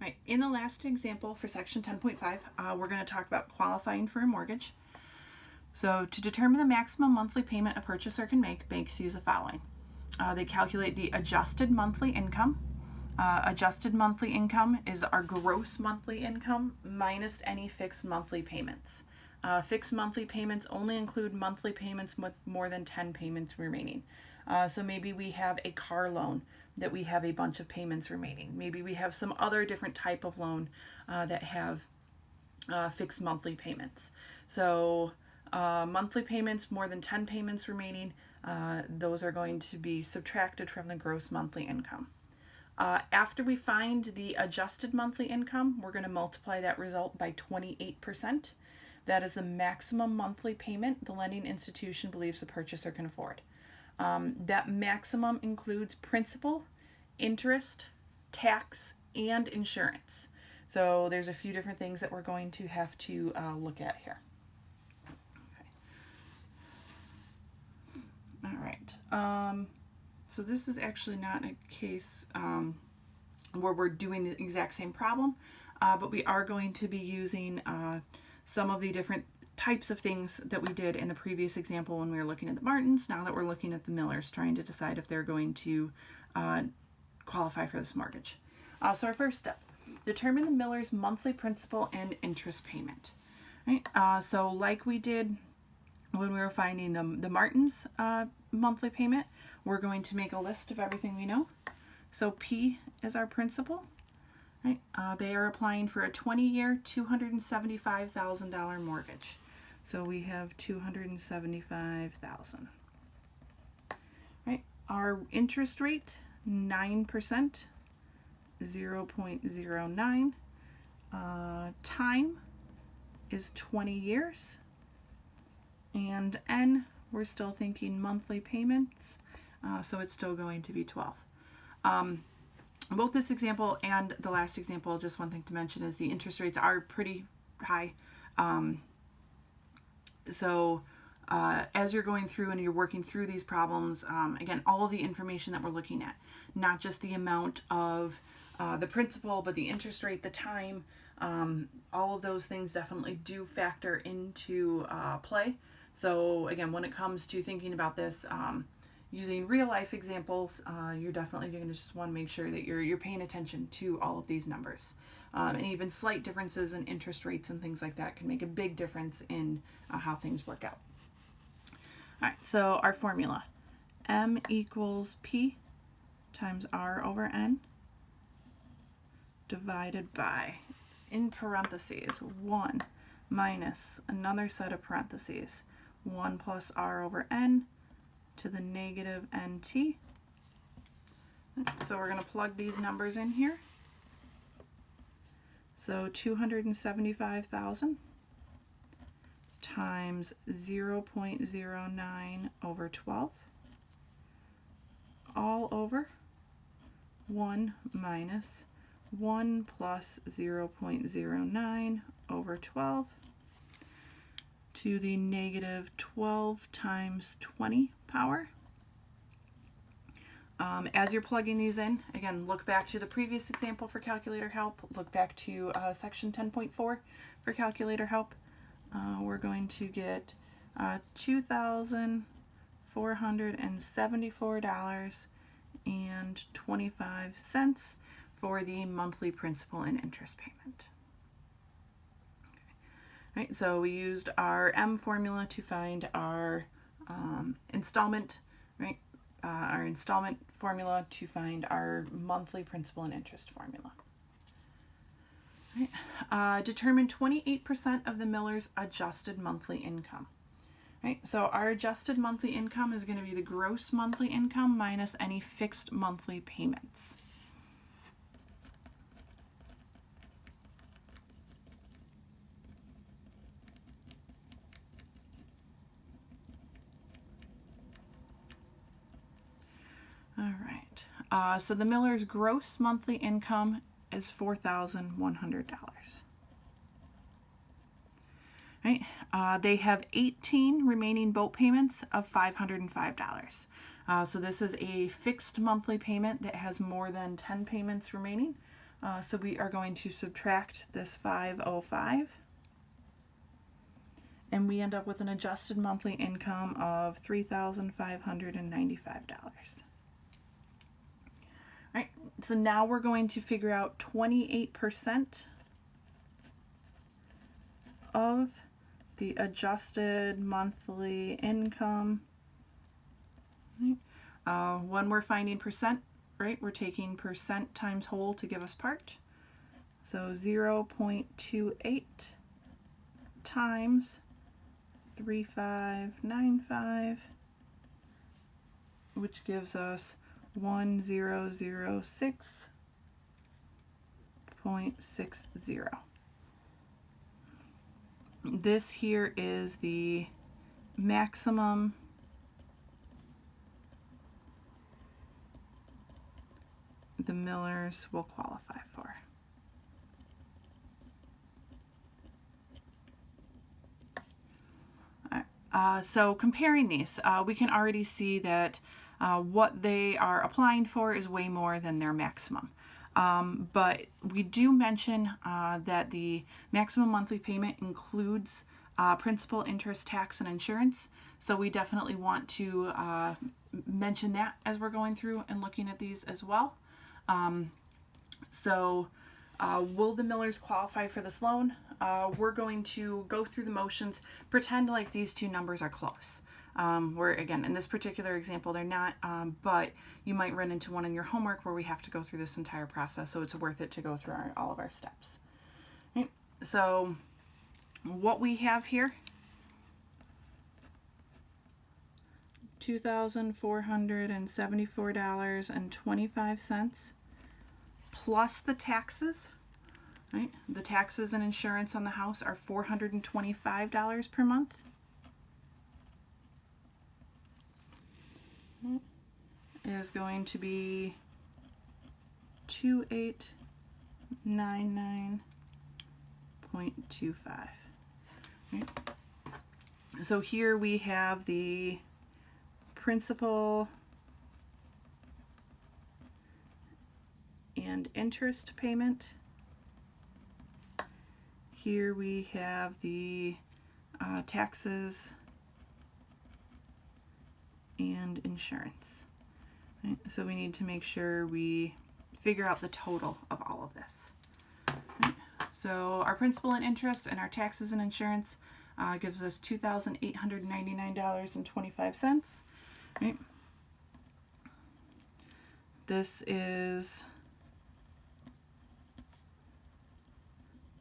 right, in the last example for section 10.5, we're going to talk about qualifying for a mortgage. So to determine the maximum monthly payment a purchaser can make, banks use the following. They calculate the adjusted monthly income. Adjusted monthly income is our gross monthly income minus any fixed monthly payments. Fixed monthly payments only include monthly payments with more than 10 payments remaining. So maybe we have a car loan that we have a bunch of payments remaining. Maybe we have some other different type of loan that have fixed monthly payments. So monthly payments, more than 10 payments remaining, those are going to be subtracted from the gross monthly income. After we find the adjusted monthly income, we're going to multiply that result by 28%. That is the maximum monthly payment the lending institution believes the purchaser can afford. That maximum includes principal, interest, tax, and insurance. So there's a few different things that we're going to have to look at here. Okay. All right. So this is actually not a case where we're doing the exact same problem, but we are going to be using some of the different types of things that we did in the previous example when we were looking at the Martins. Now that we're looking at the Millers, trying to decide if they're going to qualify for this mortgage. So our first step, determine the Miller's monthly principal and interest payment. Right? So like we did when we were finding the Martins monthly payment, we're going to make a list of everything we know. So P is our principal. Right? They are applying for a 20-year, $275,000 mortgage. So we have $275,000. Right? Our interest rate, 9%, 0.09. Time is 20 years. And N, we're still thinking monthly payments, so it's still going to be 12. Both this example and the last example, just one thing to mention is the interest rates are pretty high. So as you're going through and you're working through these problems, again, all of the information that we're looking at, not just the amount of the principal, but the interest rate, the time, all of those things definitely do factor into play. So again, when it comes to thinking about this, using real life examples, you're definitely going to just want to make sure that you're paying attention to all of these numbers. And even slight differences in interest rates and things like that can make a big difference in how things work out. All right, so our formula, M equals P times R over N divided by, in parentheses, 1 minus another set of parentheses, 1 plus R over N to the negative NT. So we're going to plug these numbers in here. So 275,000 times 0.09 over 12 all over 1 minus 1 plus 0.09 over 12 to the negative 12 times 20 power. As you're plugging these in, again, look back to the previous example for calculator help. Look back to section 10.4 for calculator help. We're going to get $2,474.25 for the monthly principal and interest payment. Right, so we used our M formula to find our installment, right? Our installment formula to find our monthly principal and interest formula. Right. Determine 28% of the Miller's adjusted monthly income. Right, so our adjusted monthly income is going to be the gross monthly income minus any fixed monthly payments. All right, so the Miller's gross monthly income is $4,100. Right, they have 18 remaining boat payments of $505. So this is a fixed monthly payment that has more than 10 payments remaining. So we are going to subtract this 505, and we end up with an adjusted monthly income of $3,595. All right, so now we're going to figure out 28% of the adjusted monthly income. When we're finding percent, right, we're taking percent times whole to give us part. So 0.28 times 3,595, which gives us 1006.60. This here is the maximum the Millers will qualify for. So comparing these, we can already see that what they are applying for is way more than their maximum. But we do mention that the maximum monthly payment includes principal, interest, tax, and insurance. So we definitely want to mention that as we're going through and looking at these as well. Will the Millers qualify for this loan? We're going to go through the motions, pretend like these two numbers are close. Where again, in this particular example, they're not, but you might run into one in your homework where we have to go through this entire process, so it's worth it to go through all of our steps. Right? So what we have here, $2,474.25 plus the taxes. Right? The taxes and insurance on the house are $425 per month. Is going to be 2899.25. Right? So here we have the principal and interest payment. Here we have the taxes and insurance. Right? So we need to make sure we figure out the total of all of this. Right? So our principal and interest and our taxes and insurance gives us $2,899.25. Right? This is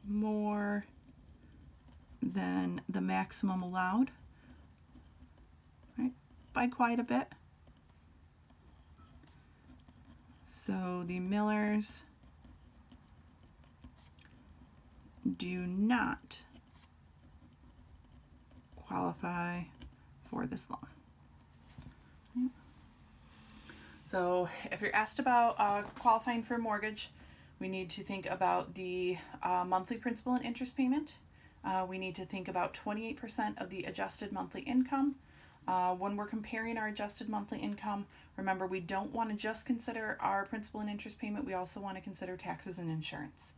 more than the maximum allowed, right, by quite a bit. So the Millers do not qualify for this loan. Right. So if you're asked about qualifying for a mortgage, we need to think about the monthly principal and interest payment. We need to think about 28% of the adjusted monthly income. When we're comparing our adjusted monthly income, remember we don't want to just consider our principal and interest payment. We also want to consider taxes and insurance.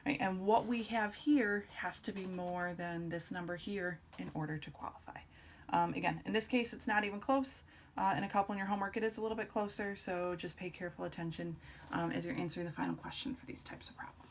Right? And what we have here has to be more than this number here in order to qualify. Again, in this case, it's not even close. In a couple in your homework, it is a little bit closer, so just pay careful attention as you're answering the final question for these types of problems.